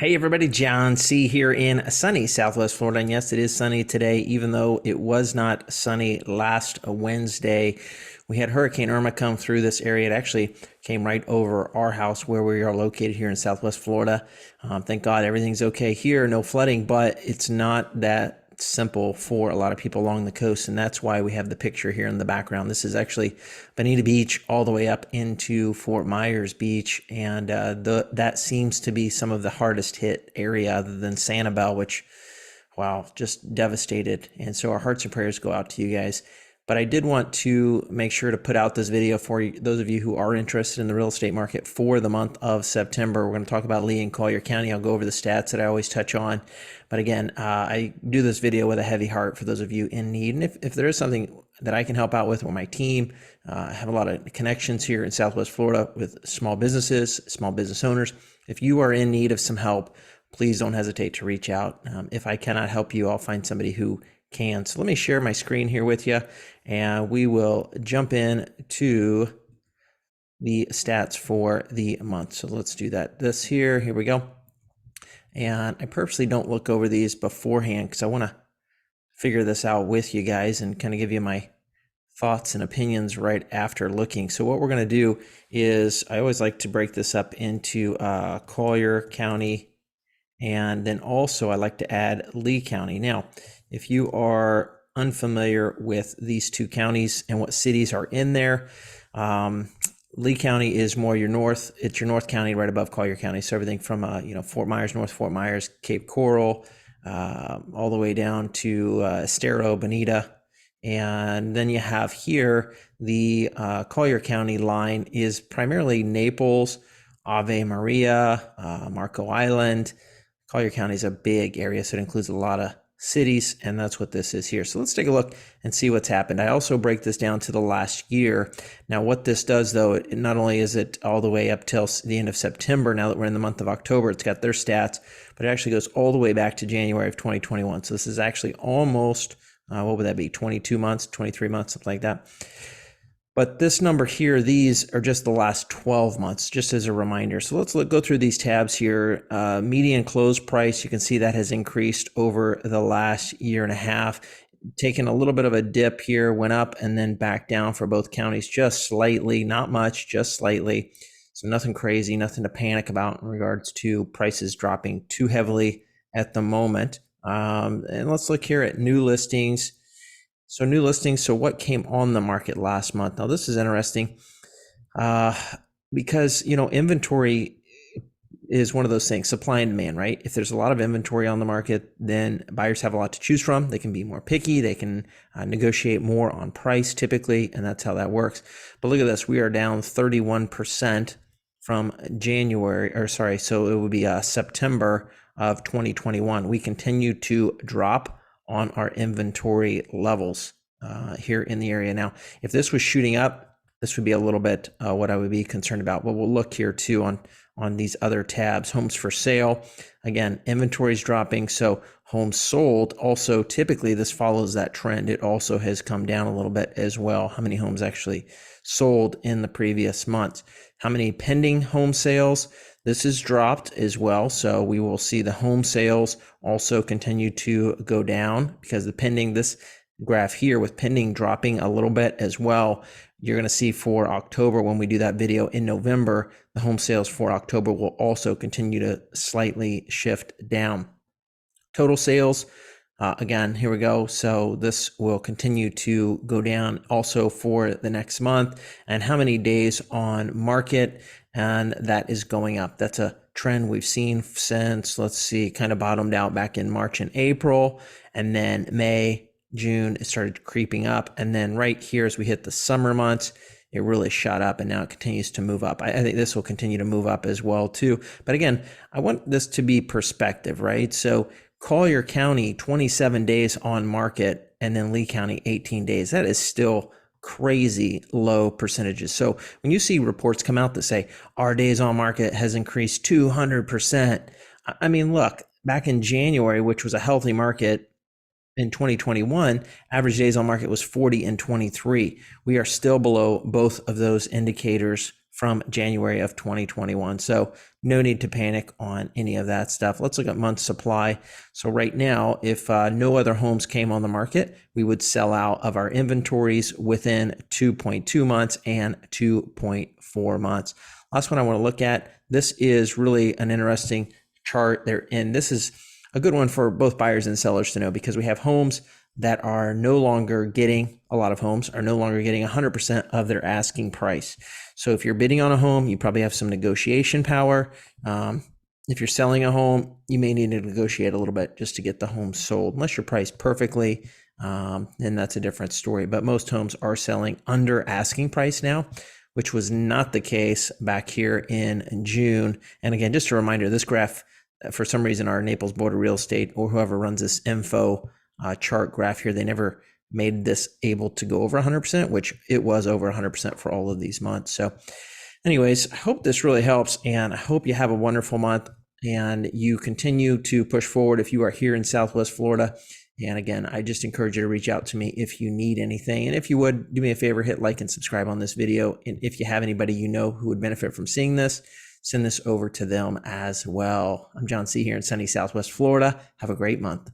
Hey everybody, John C here in sunny Southwest Florida. And yes, it is sunny today, even though it was not sunny last Wednesday. We had Hurricane Irma come through this area. It actually came right over our house where we are located here in Southwest Florida. Thank God everything's okay here, no flooding, but it's not that simple for a lot of people along the coast, and that's why we have the picture here in the background. This is actually Bonita Beach all the way up into Fort Myers Beach, and that seems to be some of the hardest hit area other than Sanibel, which, wow, just devastated. And so our hearts and prayers go out to you guys. But I did want to make sure to put out this video for those of you who are interested in the real estate market for the month of September. We're going to talk about Lee and Collier County. I'll go over the stats that I always touch on. But again, I do this video with a heavy heart for those of you in need. And if there is something that I can help out with my team, I have a lot of connections here in Southwest Florida with small businesses, small business owners. If you are in need of some help, please don't hesitate to reach out. If I cannot help you, I'll find somebody who can. So let me share my screen here with you, and we will jump in to the stats for the month. So let's do that. Here we go. And I purposely don't look over these beforehand because I want to figure this out with you guys and kind of give you my thoughts and opinions right after looking. So what we're going to do is, I always like to break this up into Collier County, and then also I like to add Lee County. Now, if you are unfamiliar with these two counties and what cities are in there, Lee County is more your north. It's your north county right above Collier County. So everything from Fort Myers, North Fort Myers, Cape Coral, all the way down to Estero, Bonita. And then you have here the Collier County line is primarily Naples, Ave Maria, Marco Island. Collier County is a big area, so it includes a lot of cities, and that's what this is here. So let's take a look and see what's happened. I also break this down to the last year. Now, what this does, though, not only is it all the way up till the end of September, now that we're in the month of October, it's got their stats, but it actually goes all the way back to January of 2021. So this is actually almost, what would that be, 22 months, 23 months, something like that. But this number here, these are just the last 12 months, just as a reminder. So let's go through these tabs here. Median close price, you can see that has increased over the last year and a half. Taken a little bit of a dip here, went up and then back down for both counties, just slightly, not much, just slightly. So nothing crazy, nothing to panic about in regards to prices dropping too heavily at the moment. And let's look here at new listings. So new listings, so what came on the market last month? Now this is interesting because, inventory is one of those things, supply and demand, right? If there's a lot of inventory on the market, then buyers have a lot to choose from. They can be more picky. They can negotiate more on price typically, and that's how that works. But look at this. We are down 31% from so it would be September of 2021. We continue to drop on our inventory levels here in the area. Now, if this was shooting up, this would be a little bit what I would be concerned about. But we'll look here too on these other tabs. Homes for sale, again, inventory is dropping. So homes sold, also typically this follows that trend. It also has come down a little bit as well. How many homes actually sold in the previous months? How many pending home sales? This is dropped as well. So we will see the home sales also continue to go down because the pending, this graph here with pending dropping a little bit as well. You're going to see for October, when we do that video in November, the home sales for October will also continue to slightly shift down. Total sales, again, here we go. So this will continue to go down also for the next month. And how many days on market? And that is going up. That's a trend we've seen since, let's see, kind of bottomed out back in March and April, and then May, June, it started creeping up. And then right here, as we hit the summer months, it really shot up, and now it continues to move up. I think this will continue to move up as well too. But again, I want this to be perspective, right? So Collier County, 27 days on market, and then Lee County, 18 days. That is still crazy low percentages. So when you see reports come out that say our days on market has increased 200%, I mean, look, back in January, which was a healthy market in 2021, average days on market was 40 and 23. We are still below both of those indicators from January of 2021. So no need to panic on any of that stuff. Let's look at month supply. So right now, if no other homes came on the market, we would sell out of our inventories within 2.2 months and 2.4 months. Last one I want to look at, this is really an interesting chart there, and this is a good one for both buyers and sellers to know, because we have homes that are no longer getting, a lot of homes are no longer getting 100% of their asking price. So if you're bidding on a home, you probably have some negotiation power. If you're selling a home, you may need to negotiate a little bit just to get the home sold, unless you're priced perfectly, then that's a different story. But most homes are selling under asking price now, which was not the case back here in June. And again, just a reminder, this graph, for some reason, our Naples Board of Real Estate or whoever runs this info chart graph here, they never made this able to go over 100%, which it was over 100% for all of these months. So anyways, I hope this really helps, and I hope you have a wonderful month and you continue to push forward if you are here in Southwest Florida. And again, I just encourage you to reach out to me if you need anything. And if you would, do me a favor, hit like and subscribe on this video. And if you have anybody you know who would benefit from seeing this, send this over to them as well. I'm John C. here in sunny Southwest Florida. Have a great month.